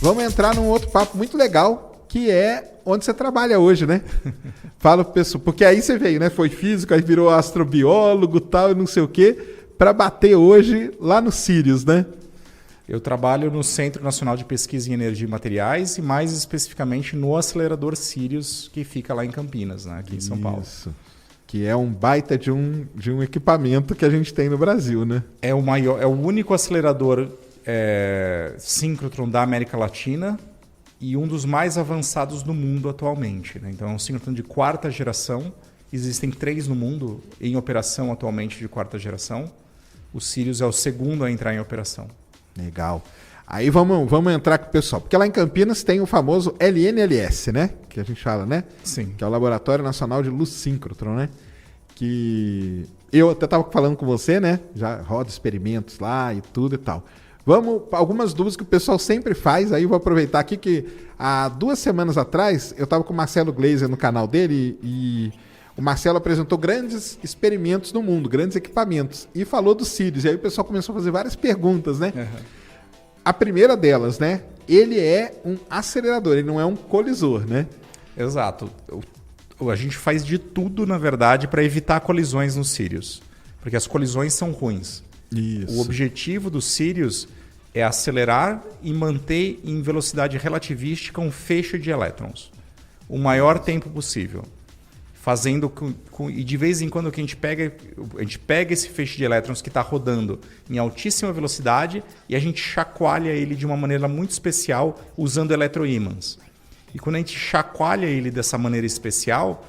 Vamos entrar num outro papo muito legal, que é onde você trabalha hoje, né? Fala pro pessoal, porque aí você veio, né? Foi físico, aí virou astrobiólogo, tal, e não sei o quê, para bater hoje lá no Sirius, né? Eu trabalho no Centro Nacional de Pesquisa em Energia e Materiais e mais especificamente no acelerador Sirius, que fica lá em Campinas, né? Aqui em São Paulo. Isso. Que é um baita de um equipamento que a gente tem no Brasil, né? É o maior, é o único acelerador síncrotron da América Latina e um dos mais avançados do mundo atualmente, né? Então é um síncrotron de quarta geração. Existem 3 no mundo em operação atualmente de quarta geração. O Sirius é o segundo a entrar em operação. Legal. Aí vamos entrar com o pessoal. Porque lá em Campinas tem o famoso LNLS, né? Que a gente fala, né? Sim. Que é o Laboratório Nacional de Luz Síncrotron, né? Que eu até estava falando com você, né? Já roda experimentos lá e tudo e tal. Vamos, algumas dúvidas que o pessoal sempre faz, aí eu vou aproveitar aqui que há 2 semanas atrás eu estava com o Marcelo Gleiser no canal dele e o Marcelo apresentou grandes experimentos no mundo, grandes equipamentos, e falou do Sirius. E aí o pessoal começou a fazer várias perguntas, né? Uhum. A primeira delas, né? Ele é um acelerador, ele não é um colisor, né? Exato. A gente faz de tudo, na verdade, para evitar colisões no Sirius. Porque as colisões são ruins. Isso. O objetivo do Sirius é acelerar e manter em velocidade relativística um feixe de elétrons. O maior tempo possível. Fazendo e de vez em quando que a gente pega esse feixe de elétrons que está rodando em altíssima velocidade e a gente chacoalha ele de uma maneira muito especial usando eletroímãs. E quando a gente chacoalha ele dessa maneira especial,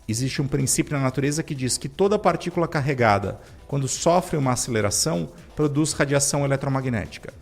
existe um princípio na natureza que diz que toda partícula carregada, quando sofre uma aceleração, produz radiação eletromagnética.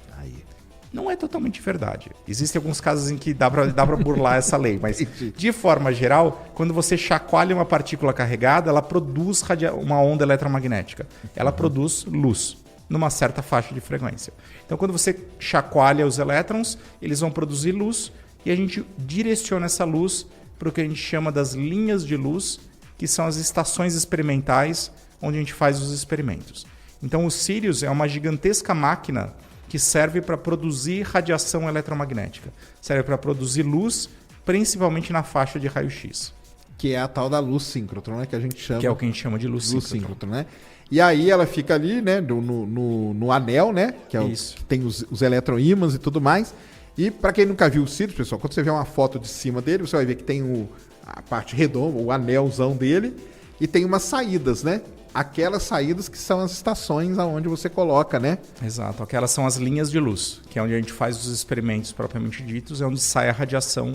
Não é totalmente verdade. Existem alguns casos em que dá para burlar essa lei, mas de forma geral, quando você chacoalha uma partícula carregada, ela produz uma onda eletromagnética. Ela produz luz numa certa faixa de frequência. Então, quando você chacoalha os elétrons, eles vão produzir luz e a gente direciona essa luz para o que a gente chama das linhas de luz, que são as estações experimentais onde a gente faz os experimentos. Então, o Sirius é uma gigantesca máquina que serve para produzir radiação eletromagnética. Serve para produzir luz, principalmente na faixa de raio-x. Que é a tal da luz síncrotron, né? Que a gente chama. Que é o que a gente chama de luz síncrotron, né? E aí ela fica ali, né? No anel, né? Que é Isso. Que tem os eletroímãs e tudo mais. E para quem nunca viu o Sirius, pessoal, quando você vê uma foto de cima dele, você vai ver que tem a parte redonda, o anelzão dele, e tem umas saídas, né? Aquelas saídas que são as estações aonde você coloca, né? Exato. Aquelas são as linhas de luz, que é onde a gente faz os experimentos propriamente ditos, é onde sai a radiação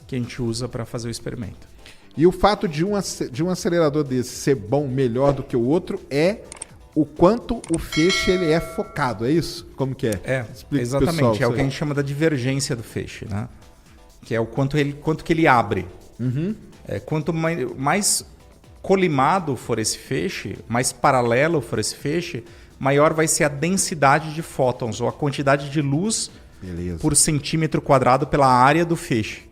que a gente usa para fazer o experimento. E o fato de um acelerador desse ser bom, melhor do que o outro, é o quanto o feixe ele é focado, é isso? Como que é? Explica exatamente. Pessoal, é o que a gente chama da divergência do feixe, né? Que é o quanto que ele abre. Uhum. Quanto mais colimado for esse feixe, mais paralelo for esse feixe, maior vai ser a densidade de fótons, ou a quantidade de luz por centímetro quadrado pela área do feixe.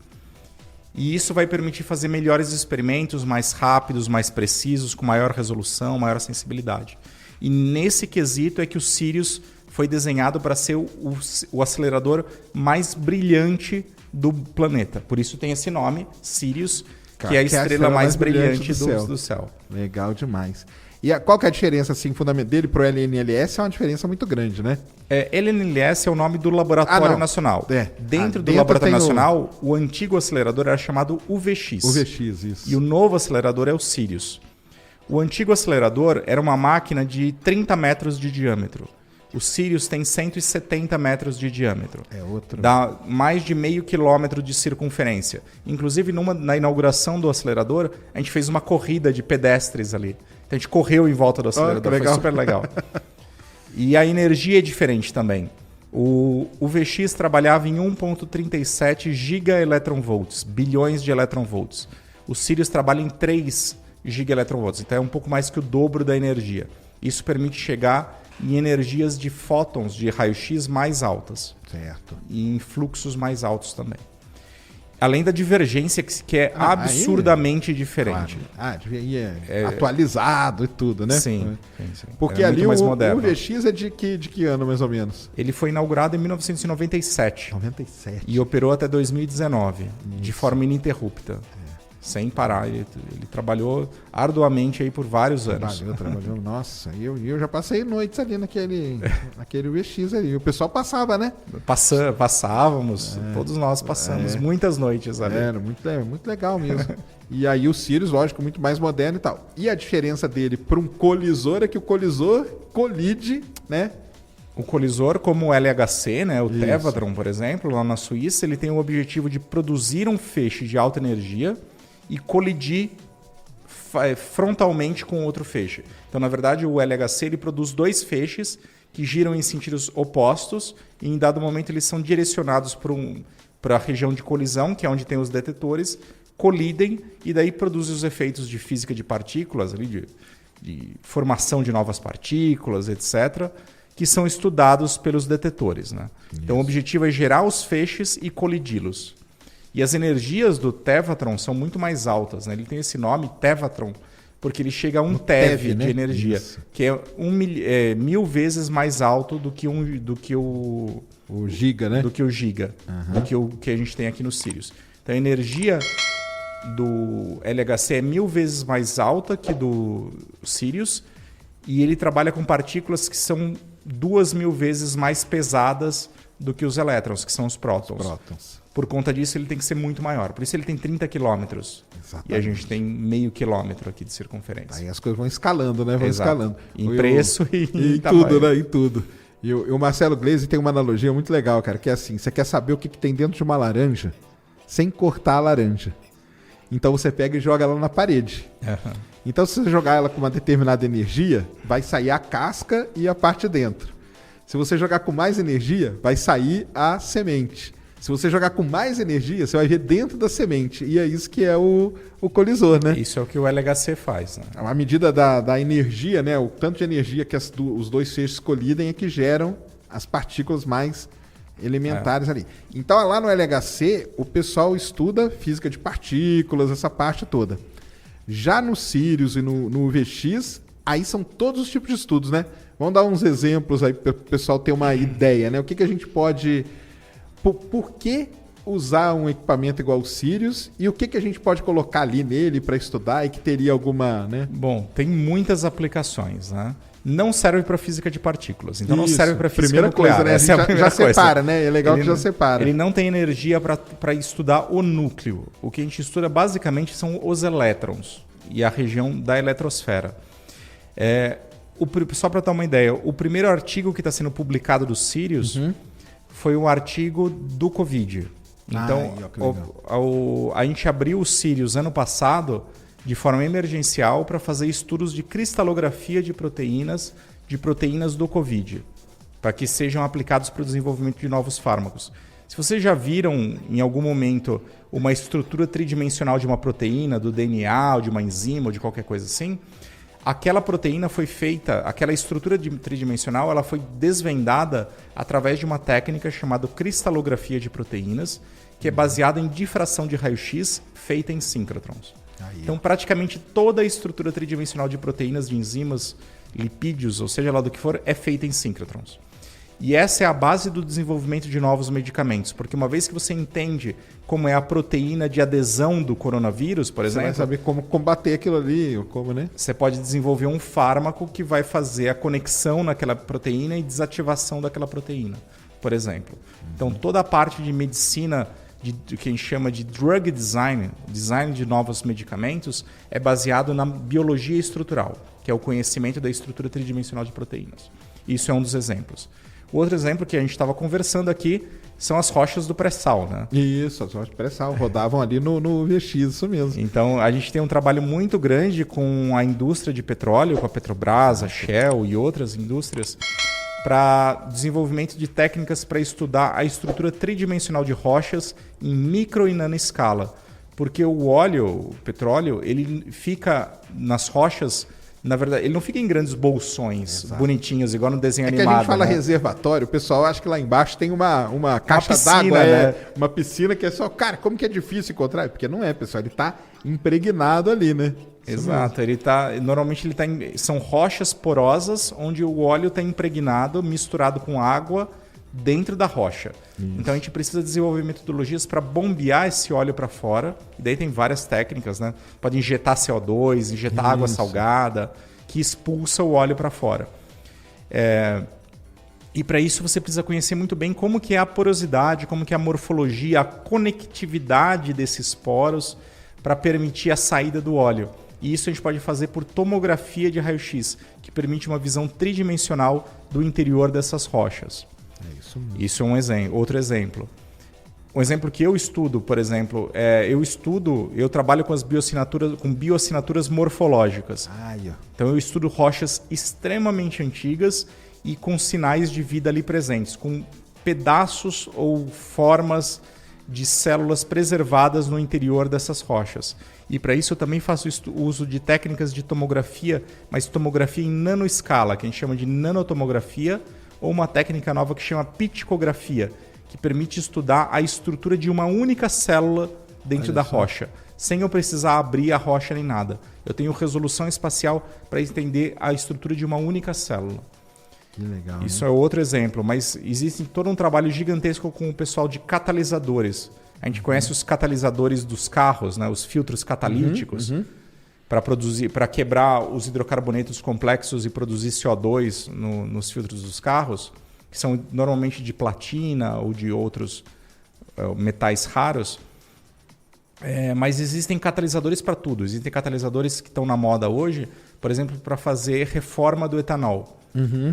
E isso vai permitir fazer melhores experimentos, mais rápidos, mais precisos, com maior resolução, maior sensibilidade. E nesse quesito é que o Sirius foi desenhado para ser o acelerador mais brilhante do planeta. Por isso tem esse nome, Sirius, que é a estrela mais brilhante do céu. Legal demais. E qual que é a diferença assim, fundamental dele para o LNLS? É uma diferença muito grande, né? LNLS é o nome do Laboratório Nacional. Dentro do Laboratório Nacional, o antigo acelerador era chamado UVX. UVX, isso. E o novo acelerador é o Sirius. O antigo acelerador era uma máquina de 30 metros de diâmetro. O Sirius tem 170 metros de diâmetro. É outro. Dá mais de meio quilômetro de circunferência. Inclusive, na inauguração do acelerador, a gente fez uma corrida de pedestres ali. Então, a gente correu em volta do acelerador. Foi super legal. E a energia é diferente também. O VX trabalhava em 1,37 gigaelectronvolts, bilhões de eletronvolts. O Sirius trabalha em 3 gigaelectronvolts, então é um pouco mais que o dobro da energia. Isso permite chegar em energias de fótons de raio-x mais altas. Certo. E em fluxos mais altos também. Além da divergência que é absurdamente diferente. Claro. Atualizado e tudo, né? Sim. Porque ali o VX é de que ano, mais ou menos? Ele foi inaugurado em 1997. 97. E operou até 2019, de forma ininterrupta. Sem parar. Ele trabalhou arduamente aí por vários anos. Trabalhou. Nossa, eu já passei noites ali naquele VX ali. O pessoal passava, né? Passávamos, todos nós passamos muitas noites ali. Era muito legal mesmo. E aí o Sirius, lógico, muito mais moderno e tal. E a diferença dele para um colisor é que o colisor colide, né? O colisor, como o LHC, né, o Tevatron, por exemplo, lá na Suíça, ele tem o objetivo de produzir um feixe de alta energia e colidir frontalmente com outro feixe. Então, na verdade, o LHC ele produz 2 feixes que giram em sentidos opostos e, em dado momento, eles são direcionados para a região de colisão, que é onde tem os detetores, colidem e daí produzem os efeitos de física de partículas, ali, de formação de novas partículas, etc., que são estudados pelos detetores. Né? Então, o objetivo é gerar os feixes e colidi-los. E as energias do Tevatron são muito mais altas. Né? Ele tem esse nome, Tevatron, porque ele chega a 1 TeV de energia, que é 1000 vezes mais alto do que o giga, né? Do que o giga, do que o que a gente tem aqui no Sirius. Então a energia do LHC é 1000 vezes mais alta que do Sirius e ele trabalha com partículas que são 2000 vezes mais pesadas do que os elétrons, que são os prótons. Por conta disso, ele tem que ser muito maior. Por isso ele tem 30 quilômetros. E a gente tem meio quilômetro aqui de circunferência. Aí as coisas vão escalando, né? Escalando. Em preço e em tudo, né? Em tudo. E o Marcelo Gleisi tem uma analogia muito legal, cara, que é assim, você quer saber o que tem dentro de uma laranja sem cortar a laranja. Então você pega e joga ela na parede. Então se você jogar ela com uma determinada energia, vai sair a casca e a parte de dentro. Se você jogar com mais energia, vai sair a semente. Se você jogar com mais energia, você vai ver dentro da semente. E é isso que é o colisor, né? Isso é o que o LHC faz. Né? A medida da energia, né? O tanto de energia que os 2 feixes colidem é que geram as partículas mais elementares ali. Então, lá no LHC, o pessoal estuda física de partículas, essa parte toda. Já no Sirius e no VX, aí são todos os tipos de estudos, né? Vamos dar uns exemplos aí para o pessoal ter uma ideia, né? O que a gente pode... Por que usar um equipamento igual o Sirius e o que a gente pode colocar ali nele para estudar e que teria alguma... né? Bom, tem muitas aplicações, né? Não serve para física de partículas, então não serve para física nuclear. Coisa, né? Essa é a primeira coisa. Separa, né? É legal que já separa. Ele não tem energia para estudar o núcleo. O que a gente estuda basicamente são os elétrons e a região da eletrosfera. Só para dar uma ideia, o primeiro artigo que está sendo publicado do Sirius foi um artigo do Covid. Então, a gente abriu o Sirius ano passado de forma emergencial para fazer estudos de cristalografia de proteínas do Covid, para que sejam aplicados para o desenvolvimento de novos fármacos. Se vocês já viram em algum momento uma estrutura tridimensional de uma proteína, do DNA, ou de uma enzima, ou de qualquer coisa assim, aquela proteína foi feita, aquela estrutura tridimensional, ela foi desvendada através de uma técnica chamada cristalografia de proteínas, que é baseada em difração de raio-x feita em síncrotrons. Então, praticamente toda a estrutura tridimensional de proteínas, de enzimas, lipídios, ou seja lá do que for, é feita em síncrotrons. E essa é a base do desenvolvimento de novos medicamentos, porque uma vez que você entende como é a proteína de adesão do coronavírus, por exemplo... Você vai saber como combater aquilo ali, ou como, né? Você pode desenvolver um fármaco que vai fazer a conexão naquela proteína e desativação daquela proteína, por exemplo. Então, toda a parte de medicina, do que a gente chama de drug design, design de novos medicamentos, é baseado na biologia estrutural, que é o conhecimento da estrutura tridimensional de proteínas. Isso é um dos exemplos. O outro exemplo que a gente estava conversando aqui são as rochas do pré-sal, né? Isso, as rochas do pré-sal rodavam ali no VX, isso mesmo. Então, a gente tem um trabalho muito grande com a indústria de petróleo, com a Petrobras, a Shell e outras indústrias, para desenvolvimento de técnicas para estudar a estrutura tridimensional de rochas em micro e nanoescala. Porque o óleo, o petróleo, ele fica nas rochas Na verdade, ele não fica em grandes bolsões bonitinhos, igual no desenho animado. Que a gente fala né? reservatório, o pessoal acha que lá embaixo tem uma caixa d'água, né? Uma piscina que é só... Cara, como que é difícil encontrar? Porque não é, pessoal, ele tá impregnado ali, né? Exato, normalmente são rochas porosas onde o óleo está impregnado, misturado com água dentro da rocha. Isso. Então a gente precisa desenvolver metodologias para bombear esse óleo para fora. E daí tem várias técnicas, né? Pode injetar CO2, injetar água salgada, que expulsa o óleo para fora. E para isso você precisa conhecer muito bem como que é a porosidade, como que é a morfologia, a conectividade desses poros para permitir a saída do óleo. E isso a gente pode fazer por tomografia de raio-x, que permite uma visão tridimensional do interior dessas rochas. É isso mesmo. Isso é um exemplo. Outro exemplo. Um exemplo que eu estudo, por exemplo, eu trabalho com bioassinaturas morfológicas. Então eu estudo rochas extremamente antigas e com sinais de vida ali presentes, com pedaços ou formas de células preservadas no interior dessas rochas. E para isso eu também faço uso de técnicas de tomografia, mas tomografia em nanoescala, que a gente chama de nanotomografia, ou uma técnica nova que chama pticografia, que permite estudar a estrutura de uma única célula dentro da rocha, sem eu precisar abrir a rocha nem nada. Eu tenho resolução espacial para entender a estrutura de uma única célula. Que legal. Isso é outro exemplo, mas existe todo um trabalho gigantesco com o pessoal de catalisadores. A gente conhece os catalisadores dos carros, né? Os filtros catalíticos, para quebrar os hidrocarbonetos complexos e produzir CO2 nos filtros dos carros, que são normalmente de platina ou de outros metais raros. Mas existem catalisadores para tudo. Existem catalisadores que estão na moda hoje, por exemplo, para fazer reforma do etanol,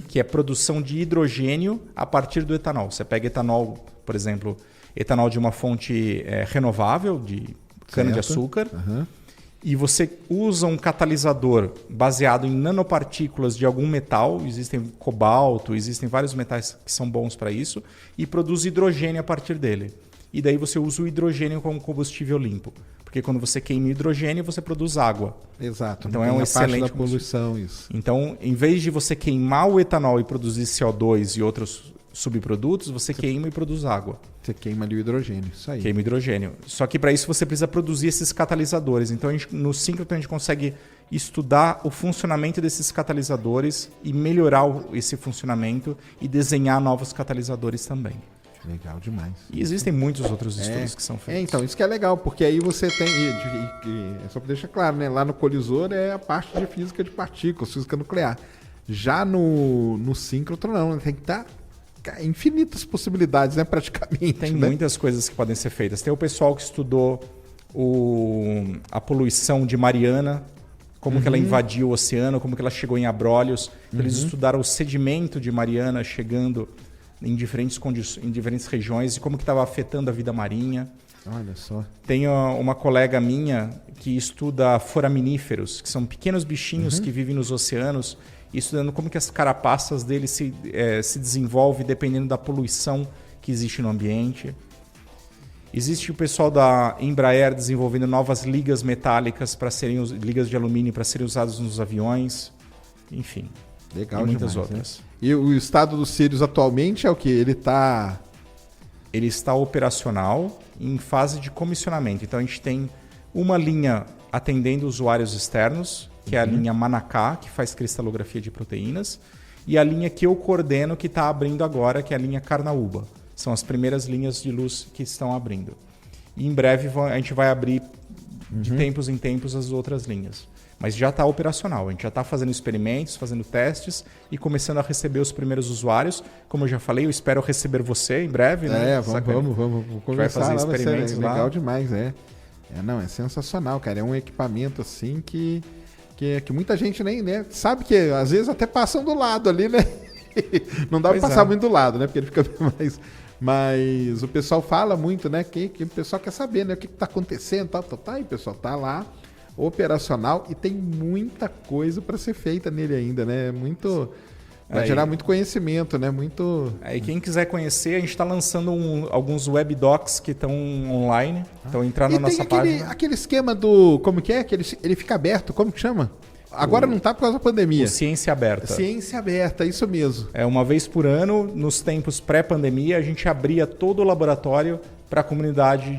que é produção de hidrogênio a partir do etanol. Você pega etanol, por exemplo, etanol de uma fonte renovável, de cana-de-açúcar, e você usa um catalisador baseado em nanopartículas de algum metal, existem cobalto, existem vários metais que são bons para isso, e produz hidrogênio a partir dele. E daí você usa o hidrogênio como combustível limpo. Porque quando você queima hidrogênio, você produz água. Exato. Então é um excelente da poluição isso. Então, em vez de você queimar o etanol e produzir CO2 e outros subprodutos, você queima e produz água. Você queima ali o hidrogênio, isso aí. Queima hidrogênio. Só que para isso você precisa produzir esses catalisadores. Então no síncroton a gente consegue estudar o funcionamento desses catalisadores e melhorar esse funcionamento e desenhar novos catalisadores também. Legal demais. E existem muitos outros estudos que são feitos. Então, isso que é legal, porque aí você tem, só para deixar claro, né? Lá no colisor é a parte de física de partículas, física nuclear. Já no síncrotron não, tem que estar infinitas possibilidades, né? Praticamente. Tem muitas coisas que podem ser feitas. Tem o pessoal que estudou a poluição de Mariana, como que ela invadiu o oceano, como que ela chegou em Abrolhos. Eles estudaram o sedimento de Mariana chegando em diferentes regiões e como que estava afetando a vida marinha. Olha só. Tem uma colega minha que estuda foraminíferos, que são pequenos bichinhos que vivem nos oceanos, e estudando como que as carapaças deles se desenvolvem dependendo da poluição que existe no ambiente. Existe o pessoal da Embraer desenvolvendo novas ligas metálicas, ligas de alumínio para serem usadas nos aviões. Enfim, legal, e muitas demais, outras. Né? E o estado do Sirius atualmente é o que? Ele está operacional em fase de comissionamento. Então a gente tem uma linha atendendo usuários externos, que é a linha Manacá, que faz cristalografia de proteínas, e a linha que eu coordeno, que está abrindo agora, que é a linha Carnaúba. São as primeiras linhas de luz que estão abrindo. E em breve a gente vai abrir de tempos em tempos as outras linhas. Mas já está operacional, a gente já está fazendo experimentos, fazendo testes e começando a receber os primeiros usuários. Como eu já falei, eu espero receber você em breve, né? Vamos conversar. Vai fazer experimentos lá. Legal demais, é sensacional, cara. É um equipamento assim que muita gente nem, né, sabe que às vezes até passam do lado ali, né? Não dá para passar muito do lado, né? Porque ele fica mais... Mas o pessoal fala muito, né? Que o pessoal quer saber, né? O que está acontecendo, tá. E o pessoal tá lá, operacional, e tem muita coisa para ser feita nele ainda, né? Vai gerar muito conhecimento, né? E quem quiser conhecer, a gente está lançando alguns webdocs que estão online. Então entrar na nossa página. Aquele esquema do... Como que é? Que ele fica aberto, como que chama? Agora não está por causa da pandemia. O Ciência Aberta. Ciência Aberta, isso mesmo. Uma vez por ano, nos tempos pré-pandemia, a gente abria todo o laboratório para a comunidade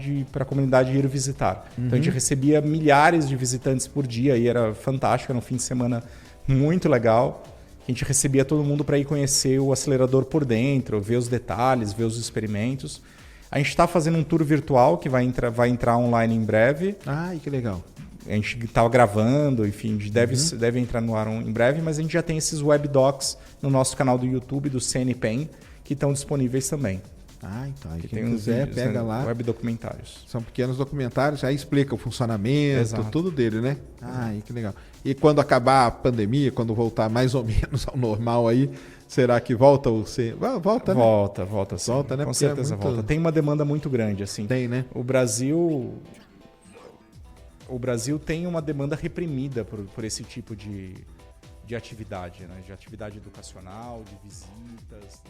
ir visitar. Então a gente recebia milhares de visitantes por dia e era fantástico, era um fim de semana muito legal. A gente recebia todo mundo para ir conhecer o acelerador por dentro, ver os detalhes, ver os experimentos. A gente está fazendo um tour virtual que vai entrar online em breve. Ai, que legal. A gente estava gravando, enfim, deve entrar no ar em breve, mas a gente já tem esses webdocs no nosso canal do YouTube, do CNPEM, que estão disponíveis também. Ah, então. Aí Que quem tem uns quiser, vídeos, pega né? lá. Web documentários. São pequenos documentários, aí explica o funcionamento, Exato. tudo dele, né? Ai, que legal. E quando acabar a pandemia, quando voltar mais ou menos ao normal aí, será que volta o C? Volta, né? Volta sim. Volta, né? Com Porque é certeza muito- volta. Tem uma demanda muito grande, assim. Tem, né? O Brasil tem uma demanda reprimida por esse tipo de atividade, né? De atividade educacional, de visitas.